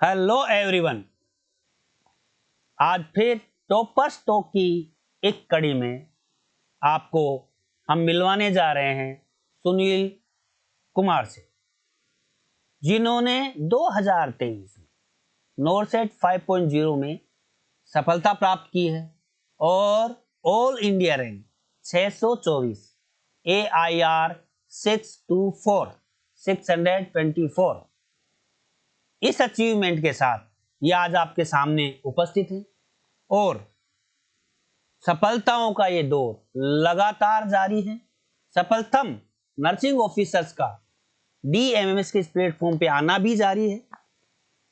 Hello everyone, आज फिर toppers talk की एक कड़ी में आपको हम मिलवाने जा रहे हैं सुनील कुमार से, जिन्होंने 2023 में नॉरसेट 5.0 में सफलता प्राप्त की है और ऑल इंडिया रैंक 624 AIR 624 इस अचीवमेंट के साथ ये आज आपके सामने उपस्थित है और सफलताओं का ये दौर लगातार जारी है। सफलतम नर्सिंग ऑफिसर्स का DMMS के इस प्लेटफॉर्म पे आना भी जारी है।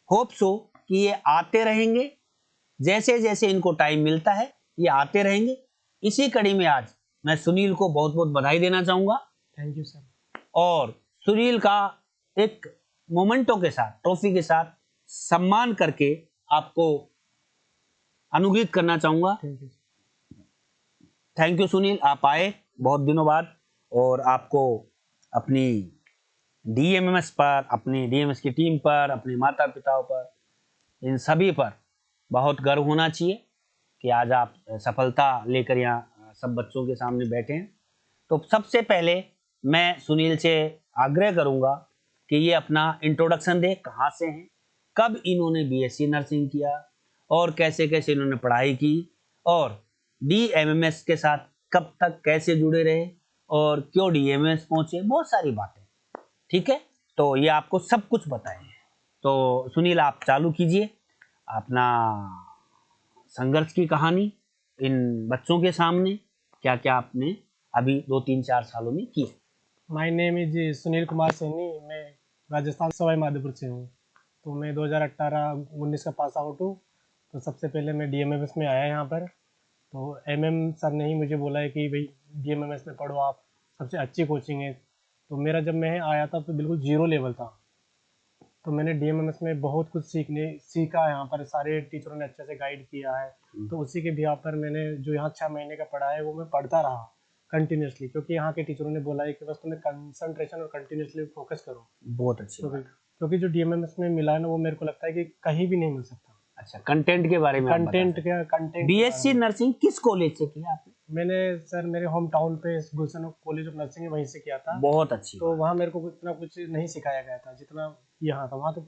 होप सो कि ये आते रहेंगे, जैसे जैसे इनको टाइम मिलता है ये आते रहेंगे। इसी कड़ी में आज मैं सुनील को बहुत बहुत बधाई देना चाहूंगा। Thank you sir. और सुनील का एक मोमेंटो के साथ, ट्रॉफी के साथ सम्मान करके आपको अनुग्रहित करना चाहूंगा। थैंक यू सुनील, आप आए बहुत दिनों बाद और आपको अपनी DMMS पर, अपनी DMMS की टीम पर, अपने माता पिताओं पर, इन सभी पर बहुत गर्व होना चाहिए कि आज आप सफलता लेकर यहाँ सब बच्चों के सामने बैठे हैं। तो सबसे पहले मैं सुनील से आग्रह करूंगा कि ये अपना इंट्रोडक्शन दे, कहाँ से हैं, कब इन्होंने BSc नर्सिंग किया और कैसे कैसे इन्होंने पढ़ाई की और DMMS के साथ कब तक कैसे जुड़े रहे और क्यों DMMS पहुंचे, बहुत सारी बातें। ठीक है, तो ये आपको सब कुछ बताएंगे। तो सुनील, आप चालू कीजिए अपना संघर्ष की कहानी इन बच्चों के सामने, क्या क्या आपने अभी 2-3-4 सालों में किया। My name is Sunil Kumar Saini. मैं राजस्थान सवाई माधोपुर से हूँ। तो मैं 2018-19 का पास आउट हूँ। तो सबसे पहले मैं DMMS में आया यहाँ पर। तो MM सर ने ही मुझे बोला है कि भाई DMMS में पढ़ो आप, सबसे अच्छी कोचिंग है। तो मेरा जब मैं आया था तो बिल्कुल जीरो लेवल था। तो मैंने DMMS में बहुत कुछ सीखा। यहाँ पर सारे टीचरों ने अच्छे से गाइड किया है। तो उसी के बिहाफ पर मैंने जो यहाँ 6 महीने का पढ़ा है वो मैं पढ़ता रहा कंटिन्यूसली, क्योंकि यहाँ के टीचरों ने बोला है कि बस तुम्हें कंसंट्रेशन और कंटिन्यूसली फोकस करो। बहुत अच्छी बात। क्योंकि जो DMMS में मिला है ना वो मेरे को लगता है कि कहीं भी नहीं मिल सकता। अच्छा, कंटेंट के बारे में कंटेंट BSc नर्सिंग किस कॉलेज से किया आपने? मैंने सर मेरे होम टाउन पे गुलशन कॉलेज ऑफ नर्सिंग है, वहीं से किया था। बहुत अच्छी। तो वहाँ मेरे को इतना कुछ नहीं सिखाया गया था जितना यहाँ था। वहाँ तो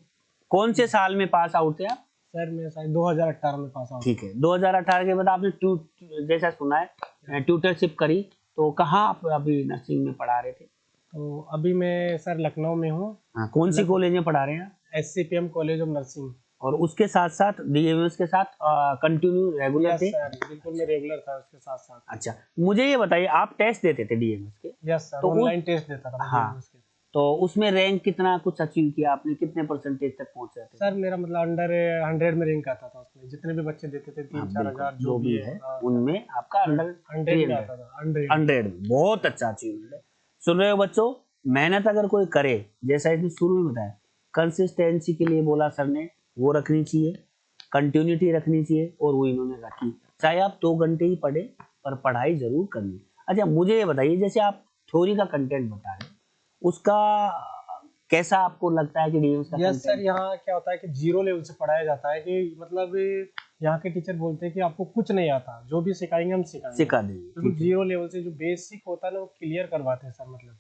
कौन से साल में पास आउट थे आप? सर मैं शायद 2018 में पास आउट। ठीक है, 2018 के बाद आपने जैसा सुना है ट्यूटरशिप करी, तो कहाँ आप अभी नर्सिंग में पढ़ा रहे थे? तो अभी मैं सर लखनऊ में हूँ। हाँ, कौन सी कॉलेज में पढ़ा रहे हैं? SCPM college of nursing. और उसके साथ साथ DMMS के साथ कंटिन्यू रेगुलर थे? सर बिल्कुल मैं रेगुलर था उसके साथ साथ। अच्छा, मुझे ये बताइए, आप टेस्ट देते थे DMMS के? यस सर, तो ऑनलाइन टेस्ट देता था। हाँ, तो उसमें रैंक कितना कुछ अचीव किया आपने, कितने परसेंटेज तक पहुंच रहे थे? सर मेरा मतलब अंडर 100 में रैंक आता था। उसमें जितने भी बच्चे देते थे 3-4 हजार जो भी है उनमें आपका अंडर 100 में आता था। 100 बहुत अच्छा अचीवमेंट है। सुन रहे हो बच्चों, मेहनत अगर कोई करे, जैसा इसने शुरू में बताया, कंसिस्टेंसी के लिए बोला सर ने, वो रखनी चाहिए, कंटिन्यूटी रखनी चाहिए, और वो इन्होंने रखी। चाहे आप 2 घंटे ही पढ़े, पर पढ़ाई जरूर करनी। अच्छा, मुझे ये बताइए, जैसे आप थ्योरी का कंटेंट बता रहे, उसका कैसा आपको लगता है कि DMMS का? यस सर, यहाँ क्या होता है कि जीरो लेवल से पढ़ाया जाता है कि मतलब यहाँ के टीचर बोलते हैं कि आपको कुछ नहीं आता, जो भी सिखाएंगे हम सिखा देंगे। बिल्कुल जीरो लेवल से जो बेसिक होता है ना वो क्लियर करवाते हैं सर। मतलब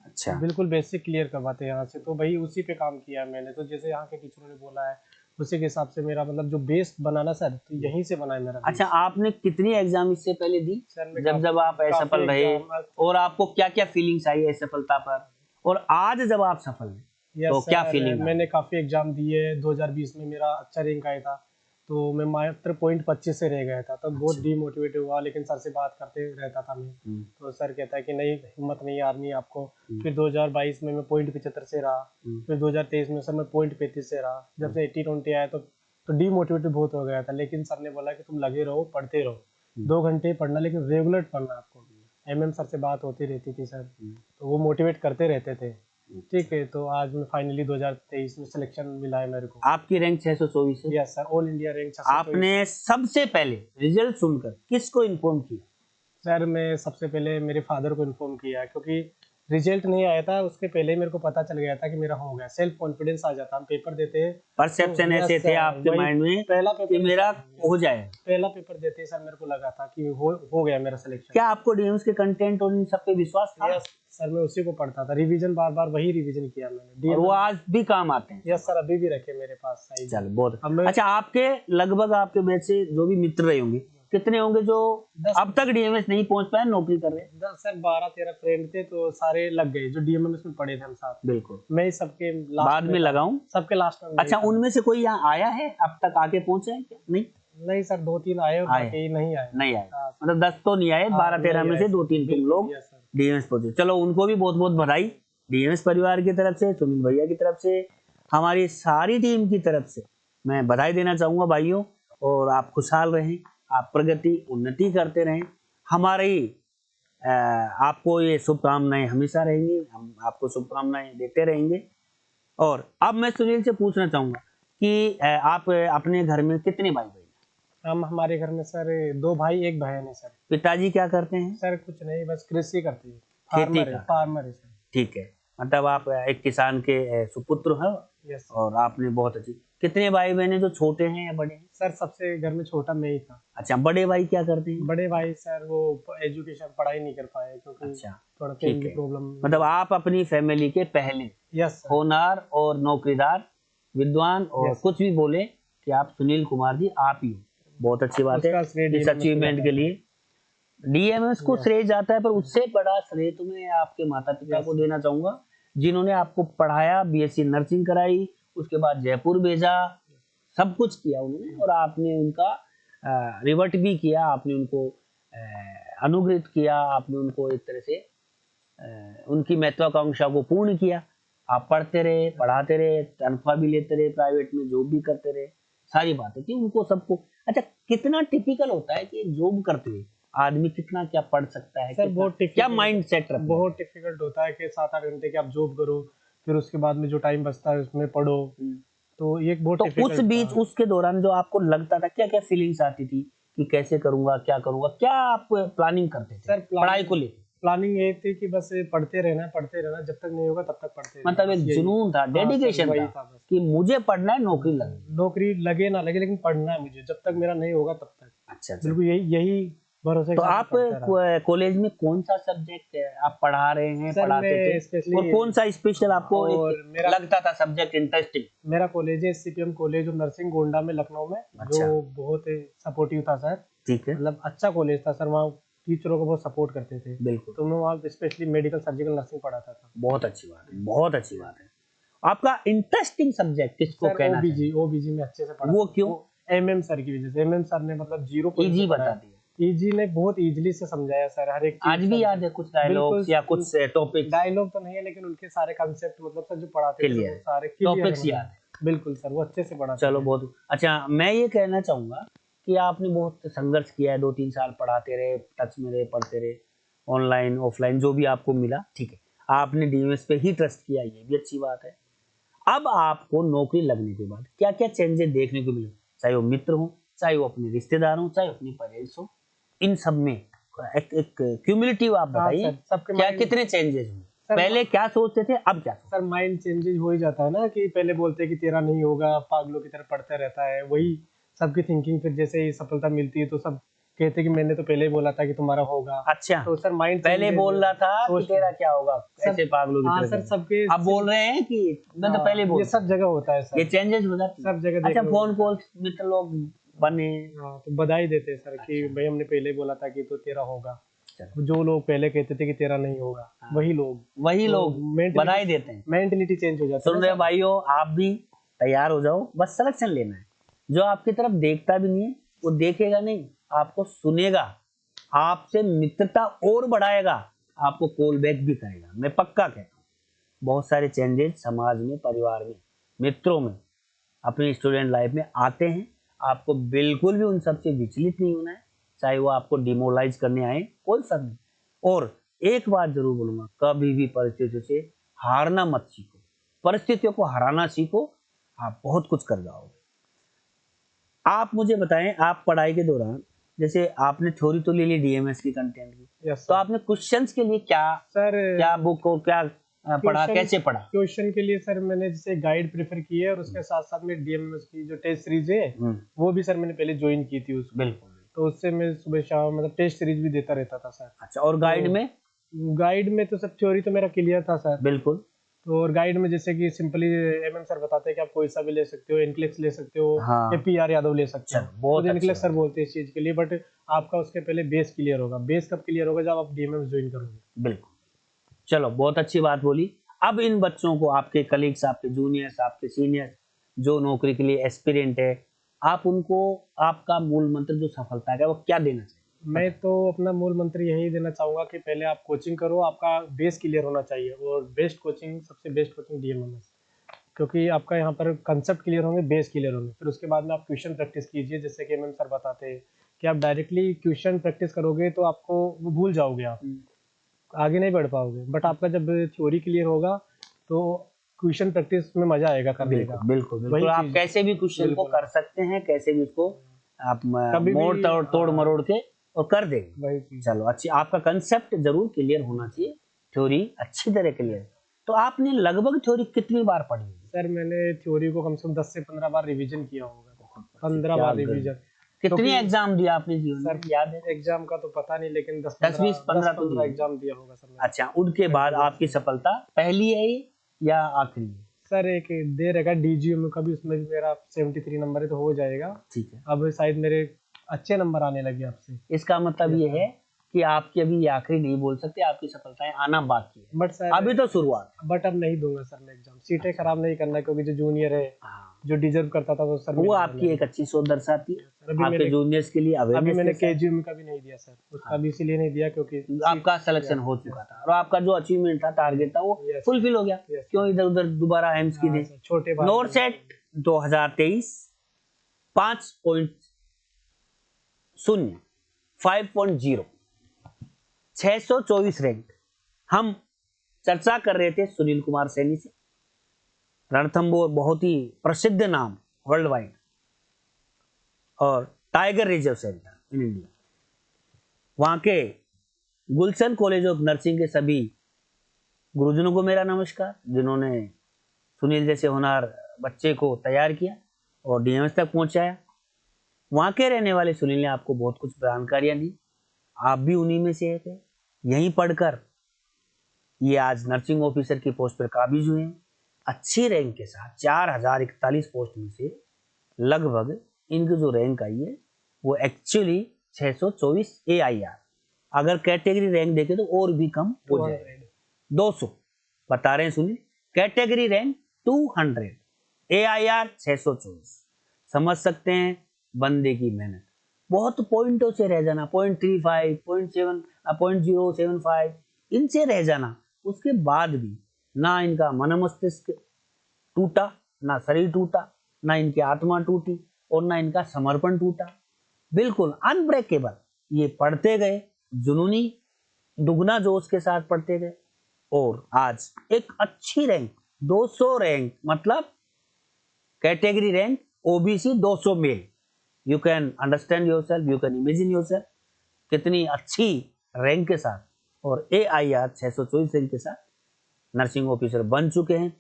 अच्छा, बिल्कुल बेसिक क्लियर करवाते हैं यहाँ से। तो भाई उसी पे काम किया है मैंने। तो जैसे यहाँ के टीचरों ने बोला है उसी के हिसाब से मेरा मतलब जो बेस बनाना सर, तो यहीं से बना है मेरा। अच्छा, आपने कितनी एग्जाम इससे पहले दी सर जब आप असफल रहे, और आपको क्या क्या फीलिंग्स आई असफलता पर, और आज जब आप सफल हैं तो क्या फीलिंग? मैंने काफ़ी एग्जाम दिए। 2020 में मेरा अच्छा रैंक आया था, तो मैं मात्र 0.25 से रह गया था। तब बहुत डीमोटिवेट हुआ, लेकिन सर से बात करते रहता था मैं। तो सर कहता है कि नहीं, हिम्मत नहीं हारनी आपको। फिर 2022 में मैं 0.75 से रहा। फिर 2023 में सर मैं 0.35 से रहा। जब से 80-20 आया तो डीमोटिवेट बहुत हो गया था। लेकिन सर ने बोला कि तुम लगे रहो, पढ़ते रहो, 2 घंटे पढ़ना, लेकिन रेगुलर पढ़ना आपको। MM सर से बात होती रहती थी सर, तो वो मोटिवेट करते रहते थे। ठीक है, तो आज मैं फाइनली 2023 में सिलेक्शन मिला है मेरे को। आपकी रैंक 624 है? Yes sir, all India rank 624। आपने सबसे पहले रिजल्ट सुनकर किसको इन्फॉर्म किया? सर मैं सबसे पहले मेरे फादर को इन्फॉर्म किया, क्योंकि रिजल्ट नहीं आया था उसके पहले ही मेरे को पता चल गया था कि मेरा हो गया, सेल्फ कॉन्फिडेंस आ जाता। हम पेपर देते हैं परसेप्शन यस ऐसे थे सर, आपके वही माइंड में पहला कि पेपर मेरा हो जाए। पहला पेपर देते ही सर मेरे को लगा था कि हो गया मेरा सिलेक्शन। क्या आपको डीएमएस के कंटेंट और इन सब पे विश्वास था? यस सर, मैं उसी को पढ़ता था, रिवीजन बार बार वही रिवीजन किया मैंने। और वो आज भी काम आते हैं? यस सर, अभी भी रखे मेरे पास साइज। चल बहुत अब मैं अच्छा। आपके लगभग आपके बैच से जो भी मित्र रहे होंगे, कितने होंगे जो 10 अब तक डीएमएस नहीं पहुंच पाए, नौकरी कर रहे हैं? 10 सर 12-13 फ्रेंड थे तो सारे लग गए, जो डीएमएमएस में पढ़े थे हम साथ। बिल्कुल, मैं ही सबके लास्ट बाद में लगाऊं। सबके लास्ट में। अच्छा, उनमें से कोई यहाँ आया है अब तक, आके पहुंचे हैं क्या? नहीं नहीं सर, 2-3 आए और आए। बाकी नहीं आए। नहीं आए, हाँ, मतलब 10 तो नहीं आए, 12-13 नहीं में आए से सर, 2-3 तुम बिल्कुल, लोग यस सर। डीएमएस पहुंचे। चलो उनको भी बहुत बहुत बधाई, डीएमएस परिवार की तरफ से, सुनील भैया की तरफ से, हमारी सारी टीम की तरफ से मैं बधाई देना चाहूंगा भाइयों। और आप खुशहाल रहें, आप प्रगति उन्नति करते रहें, हमारी आपको ये शुभकामनाएं हमेशा रहेंगी, हम आपको शुभकामनाएं देते रहेंगे। और अब मैं सुनील से पूछना चाहूंगा कि आप अपने घर में कितने भाई बहन? हम हमारे घर में सर 2 भाई 1 बहन है सर। पिताजी क्या करते हैं? सर कुछ नहीं, बस कृषि करते हैं, खेती का? फार्मर है सर। ठीक है, मतलब आप एक किसान के सुपुत्र हैं। Yes sir. और आपने बहुत अच्छी, कितने भाई बहन हैं, जो छोटे हैं या बड़े हैं? सर सबसे घर में छोटा मैं ही था। अच्छा, बड़े भाई क्या करते हैं? बड़े भाई सर वो एजुकेशन पढ़ाई नहीं कर पाए क्योंकि अच्छा, थोड़ा ठीक फैमिली है। प्रॉब्लम। मतलब आप अपनी फैमिली के पहले यस सर। होनहार और नौकरीदार विद्वान, और Yes. कुछ भी बोले कि आप सुनील कुमार जी आप ही हो, बहुत अच्छी बात है उसका श्रेय इस DMMS को अचीवमेंट जाता के है। लिए। डीएमएस को Yes. श्रेय जाता है, पर उससे बड़ा श्रेय तो मैं आपके माता पिता Yes. को देना चाहूंगा, जिन्होंने आपको पढ़ाया, बीएससी नर्सिंग कराई, उसके बाद जयपुर भेजा, सब कुछ किया उन्होंने, और आपने उनका रिवर्ट भी किया, आपने उनको अनुग्रहित किया, आपने उनको एक तरह से उनकी महत्वाकांक्षा को पूर्ण किया। आप पढ़ते रहे, पढ़ाते रहे, तनख्वाह भी लेते रहे, प्राइवेट में जॉब भी करते रहे, सारी बातें थी उनको सबको। अच्छा, कितना टिपिकल होता है कि जॉब करते हुए आदमी कितना क्या पढ़ सकता है, सर बहुत क्या माइंड सेट रखता है? बहुत डिफिकल्ट होता है कि 7-8 घंटे की आप जॉब करो, फिर उसके बाद में जो टाइम बचता है उसमें पढ़ो, तो ये एक बहुत तो उस डिफिकल्ट बीच, उसके दौरान जो आपको लगता था, क्या क्या फीलिंग्स आती थी कि कैसे करूंगा, क्या करूंगा, क्या आप प्लानिंग करते थे सर पढ़ाई को लेकर? प्लानिंग ये थी कि बस पढ़ते रहना, जब तक नहीं होगा तब तक पढ़ते रहना। मतलब एक जुनून था, डेडिकेशन वही था बस। कि मुझे पढ़ना है, नौकरी लगनी। नौकरी लगे ना लगे लेकिन पढ़ना है मुझे, जब तक मेरा नहीं होगा तब तक। अच्छा, बिल्कुल यही भरोसे तो के साथ आप पढ़ता रहा। कॉलेज में कौन सा सब्जेक्ट आप पढ़ा रहे हैं, सर पढ़ाते मैं थे, स्पेशली और कौन सा स्पेशल आपको और एक लगता था सब्जेक्ट इंटरेस्टिंग? मेरा कॉलेज है CPM college of nursing Gonda में, लखनऊ में। अच्छा। जो बहुत सपोर्टिव था सर, ठीक है, मतलब अच्छा कॉलेज था सर, वहाँ टीचरों को बहुत सपोर्ट करते थे। बिल्कुल, तो मैं वहाँ स्पेशली मेडिकल सर्जिकल नर्सिंग पढ़ाता था। बहुत अच्छी बात है, बहुत अच्छी बात है। आपका इंटरेस्टिंग सब्जेक्ट किसको कहना चाहिए? ओबीजी में अच्छे से पढ़ा। वो क्यों? एमएम सर की वजह से। एमएम सर ने मतलब जीरो पॉइंट इजी बता दिया, इजी ने बहुत इजीली से समझाया सर, हर एक चीज। आज भी याद है कुछ डायलॉग्स या कुछ टॉपिक्स? डायलॉग तो नहीं है लेकिन उनके सारे कांसेप्ट मतलब सर जो पढ़ाते थे वो सारे टॉपिक्स याद है। बिल्कुल सर, वो अच्छे से पढ़ाते। चलो बहुत अच्छा। मैं ये कहना चाहूंगा कि आपने बहुत संघर्ष किया है, 2-3 साल पढ़ाते रहे, टच में रहे, पढ़ते रहे, ऑनलाइन ऑफलाइन जो भी आपको मिला, ठीक है, आपने डीएमएस पे ही ट्रस्ट किया, ये भी अच्छी बात है। अब आपको नौकरी लगने के बाद क्या क्या चेंजेस देखने को मिले, चाहे वो मित्र हो, चाहे वो अपने रिश्तेदार हो, चाहे अपने पेरेंट्स हो, इन सब में एक क्यूमुलेटिव आप बताइए, क्या कितने चेंजेस हुए? पहले क्या सोचते थे, अब क्या? सर माइंड चेंजेस हो ही जाता है ना, कि पहले बोलते हैं कि तेरा नहीं होगा, पागलों की तरह पढ़ता रहता है, वही सबकी थिंकिंग। फिर जैसे ही सफलता मिलती है तो सब कहते कि मैंने तो पहले ही बोला था कि तुम्हारा होगा। अच्छा, तो सर माइंड पहले बोल रहा था कि तेरा क्या होगा, ऐसे पागलों की तरह। सर सबके अब बोल रहे हैं कि मैं तो पहले बोल, ये सब जगह होता है सर, ये चेंजेस हो जाते सब जगह। अच्छा, फोन कॉल मित्र लोग बने, तो बधाई देते हैं सर कि भाई हमने पहले बोला था कि तो तेरा होगा। जो लोग पहले कहते थे कि तेरा नहीं होगा, वही लोग बधाई देते हैं, मेंटलिटी चेंज हो जाती है। सुन रहे भाइयों, आप भी तैयार हो जाओ, बस सिलेक्शन लेना है। जो आपकी तरफ देखता भी नहीं है वो देखेगा नहीं, आपको सुनेगा, आपसे मित्रता और बढ़ाएगा, आपको कॉल बैक भी करेगा, मैं पक्का कहता हूँ। बहुत सारे चेंजेस समाज में, परिवार में, मित्रों में, अपनी स्टूडेंट लाइफ में आते हैं। आपको बिल्कुल भी उन सब से विचलित नहीं होना है, चाहे वो आपको डिमोरलाइज करने आए, कोई फर्क नहीं। और एक बात जरूर बोलूंगा, कभी भी परिस्थितियों से हारना मत सीखो, परिस्थितियों को हराना सीखो, आप बहुत कुछ कर जाओगे। आप मुझे बताएं, आप पढ़ाई के दौरान जैसे आपने थ्योरी तो ले ली डीएमएस की कंटेंट की, यस तो आपने क्वेश्चंस के लिए क्या सर। क्या बुक और क्या पढ़ा, कैसे पढ़ा? क्वेश्चन के लिए सर मैंने जैसे गाइड प्रेफर की है, और उसके साथ साथ में डीएमएस की जो टेस्ट सीरीज है वो भी सर मैंने पहले ज्वाइन की थी उसको। बिल्कुल। तो उससे मैं सुबह शाम मतलब टेस्ट सीरीज भी देता रहता था सर। अच्छा, और गाइड तो में? गाइड में तो सब थ्योरी तो मेरा क्लियर था सर। बिल्कुल। तो और गाइड में जैसे कि सिंपली एमएम सर बताते हैं कि आप कोई सा भी ले सकते हो, एनक्लेक्स ले सकते हो हाँ। या पीआर यादव ले सकते हो। चलो, बहुत तो अच्छी एनक्लेक्स सर बात है। बोलते हैं इस चीज के लिए, बट आपका उसके पहले बेस क्लियर होगा। बेस कब क्लियर होगा? जब आप डीएमएम ज्वाइन करोगे। बिल्कुल। चलो, बहुत अच्छी बात बोली। अब इन बच्चों को, आपके कलीग्स, आपके जूनियर्स, आपके सीनियर्स जो नौकरी के लिए एस्पिरेंट है, आप उनको आपका मूल मंत्र जो सफलता का है वो क्या देना चाहिए? मैं तो अपना मूल मंत्र यही देना चाहूंगा कि पहले आप कोचिंग करो, आपका बेस क्लियर होना चाहिए, और बेस्ट कोचिंग, सबसे बेस्ट कोचिंग डीएमएमएस। क्योंकि आपका यहाँ पर कंसेप्ट क्लियर होंगे, बेस क्लियर होंगे, फिर उसके बाद में आप क्वेश्चन प्रैक्टिस कीजिए। जैसे कि एमएम सर बताते हैं कि आप डायरेक्टली क्वेश्चन प्रैक्टिस करोगे तो आपको वो भूल जाओगे, आप आगे नहीं बढ़ पाओगे। बट आपका जब थ्योरी क्लियर होगा तो क्वेश्चन प्रैक्टिस में मजा आएगा करने का। बिल्कुल बिल्कुल वही बिल्कुल। आप चीज कैसे भी क्वेश्चन को बिल्कुल कर सकते हैं, कैसे भी उसको आप कभी मोड़ भी। तोड़ तोड़ हाँ, मरोड़ के और कर देंगे। वही चीज। चलो, अच्छी, आपका कंसेप्ट जरूर क्लियर होना चाहिए, थ्योरी अच्छी तरह क्लियर। तो आपने लगभग थ्योरी कितनी बार पढ़ी होगी? सर मैंने थ्योरी को कम से कम 10 से 15 बार रिवीजन किया होगा। 15 क्या बार गजब। रिवीजन। कितनी क्योंकि एग्जाम दिया आपने जीवन सर में, याद है? एग्जाम का तो पता नहीं, लेकिन 10 10 20 15 तो 15 दिए। एग्जाम दिया होगा सर मैंने। अच्छा, उनके बाद आपकी सफलता पहली है ये या आखिरी है? सर एक दे रहेगा डीजीएम का भी, उसमें भी मेरा 73 नंबर है, तो हो जाएगा। ठीक है। अब शायद मेरे अच्छे नंबर आने लगे आपसे। इसका मतलब ये है कि आपकी अभी ये आखिरी नहीं बोल सकते, आपकी सफलताएं आना बाकी है, बट सर अभी तो शुरुआत है। बट अब नहीं दूंगा सर मैं एग्जाम। सीटें खराब नहीं करना, क्योंकि जो जूनियर है हाँ, जो डिजर्व करता था वो सर वो मिल गया आपकी मेरे एक अच्छी सोच दर्शाती है। को। अभी आपके मैंने जूनियर्स के लिए अभी अवेयरनेस मैंने दर्शाती केजीएम का भी नहीं दिया सर। उसका भी इसीलिए नहीं दिया क्योंकि है। आपका सिलेक्शन हो चुका था और आपका जो अचीवमेंट था, टारगेट था, वो Yes, फुलफिल हो गया। yes, क्यों इधर उधर दोबारा एम्स की हाँ दे? सर, छोटे भाई नोट सेट 2023 5.0 5.0 624 रैंक। हम चर्चा कर रहे थे सुनील कुमार सैनी से। रणथंबोर बहुत ही प्रसिद्ध नाम वर्ल्ड वाइड, और tiger reserve centre in India. वहां के गुलशन कॉलेज ऑफ नर्सिंग के सभी गुरुजनों को मेरा नमस्कार, जिन्होंने सुनील जैसे होनहार बच्चे को तैयार किया और डीएमएस तक पहुंचाया। वहां के रहने वाले सुनील ने आपको बहुत कुछ जानकारियां दी, आप भी उन्हीं में से एक है। यहीं पढ़कर ये आज नर्सिंग ऑफिसर की पोस्ट पर काबिज हुए हैं, अच्छी रैंक के साथ। 4041 पोस्ट में से लगभग इनकी जो रैंक आई है वो एक्चुअली 624 AIR। अगर कैटेगरी रैंक देखें तो और भी कम हो जाएगा, 200 बता रहे हैं सुनिए। Category rank 200, AIR 624। समझ सकते हैं बंदे की मेहनत। बहुत पॉइंटों से रह जाना, 0.35 0.7 0.075 इनसे रह जाना, उसके बाद भी ना इनका मन मस्तिष्क टूटा, ना शरीर टूटा, ना इनकी आत्मा टूटी, और ना इनका समर्पण टूटा। बिल्कुल अनब्रेकेबल ये पढ़ते गए, जुनूनी दुगना जोश के साथ पढ़ते गए, और आज एक अच्छी रैंक 200 रैंक, मतलब category rank OBC 200 male. You can understand yourself, you can imagine yourself, कितनी अच्छी रैंक के साथ और AIR 624 रैंक के साथ नर्सिंग ऑफिसर बन चुके हैं,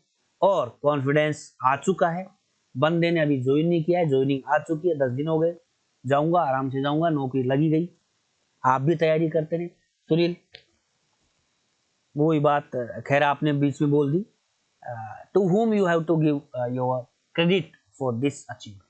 और कॉन्फिडेंस आ चुका है। बंदे ने अभी ज्वाइन नहीं किया है, ज्वाइनिंग आ चुकी है, 10 दिन हो गए। जाऊंगा, आराम से जाऊंगा, नौकरी लगी गई। आप भी तैयारी करते रहे। सुनील, वही बात खैर आपने बीच में बोल दी, to whom you have to give your credit for this achievement?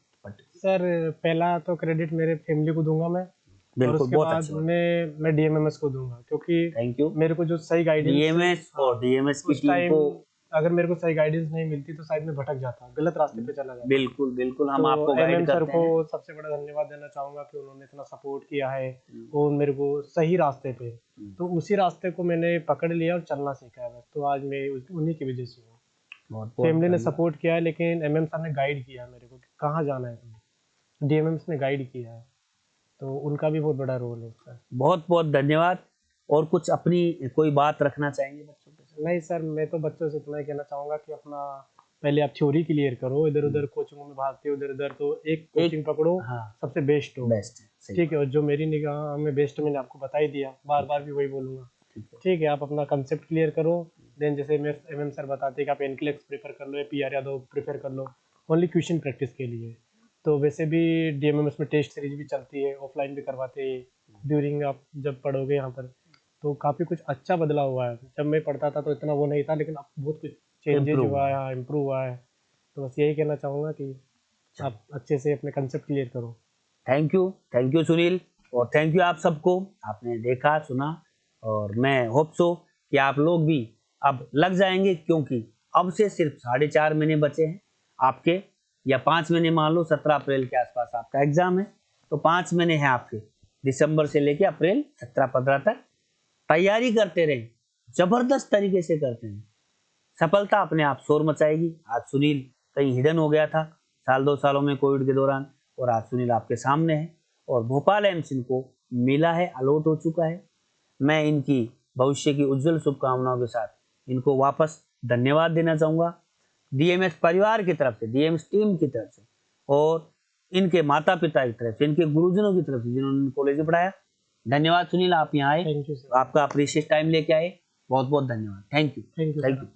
Sir पहला तो क्रेडिट मेरे फैमिली को दूंगा मैं, और बिल्कुल, उसके बहुत बाद अच्छी बात। मैं डीएमएमएस को दूंगा, क्योंकि थैंक यू। मेरे को जो सही गाइडेंस डीएमएस और डीएमएस की उस टीम टाइम, को अगर मेरे को सही गाइडेंस नहीं मिलती तो शायद मैं भटक जाता, गलत रास्ते पे चला जाता। बिल्कुल बिल्कुल हम तो आपको एमएम गाइड सर करते को हैं। सबसे बड़ा धन्यवाद देना चाहूंगा कि उन्होंने इतना सपोर्ट किया है और मेरे को सही रास्ते पे, तो उसी रास्ते को मैंने पकड़ लिया और चलना सीखा है बस। तो आज मैं उन्हीं की वजह से हूँ। बहुत फैमिली ने धन्यवाद। सपोर्ट किया है, लेकिन एमएम सर ने गाइड किया है मेरे को कि कहाँ जाना है तुम्हें। डीएमएम्स ने गाइड किया है, तो उनका भी बहुत बड़ा रोल है सर। बहुत बहुत धन्यवाद। और कुछ अपनी कोई बात रखना चाहेंगे बच्चों के साथ? नहीं सर, मैं तो बच्चों से इतना ही कहना चाहूँगा कि अपना पहले आप थ्योरी क्लियर करो, इधर उधर कोचिंगों में भागते हो इधर उधर, तो एक कोचिंग पकड़ो हाँ सबसे बेस्ट हो। बेस्ट है, सही ठीक है, और जो मेरी निगाह में बेस्ट, मैंने आपको बता ही दिया, बार बार भी वही बोलूँगा। ठीक है। ठीक है, आप अपना कंसेप्ट क्लियर करो, देन जैसे एम सर बताते हैं कि आप एनक्लेक्स प्रेफर कर लो या पी आर यादव प्रेफर कर लो ओनली क्वेश्चन प्रैक्टिस के लिए। तो वैसे भी डीएमएमएस में टेस्ट सीरीज भी चलती है, ऑफलाइन भी करवाते हैं ड्यूरिंग आप जब पढ़ोगे यहाँ पर। तो काफ़ी कुछ अच्छा बदलाव हुआ है, जब मैं पढ़ता था तो इतना वो नहीं था, लेकिन अब बहुत कुछ चेंजेज Improve हुआ है, इम्प्रूव हुआ है। तो बस यही कहना चाहूँगा कि आप अच्छे से अपने कंसेप्ट क्लियर करो। थैंक यू सुनील, और थैंक यू आप सबको, आपने देखा सुना, और मैं होप सो कि आप लोग भी अब लग जाएंगे, क्योंकि अब से सिर्फ 4.5 महीने बचे हैं आपके, या 5 महीने, मान लो 17 अप्रैल के आसपास आपका एग्जाम है, तो 5 महीने हैं आपके, दिसंबर से लेके अप्रैल 17-15 तक तैयारी करते रहें, जबरदस्त तरीके से करते हैं, सफलता अपने आप शोर मचाएगी। आज सुनील कहीं हिडन हो गया था 1-2 सालों में कोविड के दौरान, और आज सुनील आपके सामने है, और भोपाल एम्स इनको मिला है, अलॉट हो चुका है। मैं इनकी भविष्य की उज्जवल शुभकामनाओं के साथ इनको वापस धन्यवाद देना चाहूँगा, डीएमएस परिवार की तरफ से, डीएमएस टीम की तरफ से, और इनके माता पिता की तरफ से, इनके गुरुजनों की तरफ से जिन्होंने कॉलेज में पढ़ाया। धन्यवाद सुनील, आप यहाँ आए, थैंक यू सर। आपका प्रीशियस टाइम लेके आए, बहुत बहुत धन्यवाद। Thank you. Thank you sir.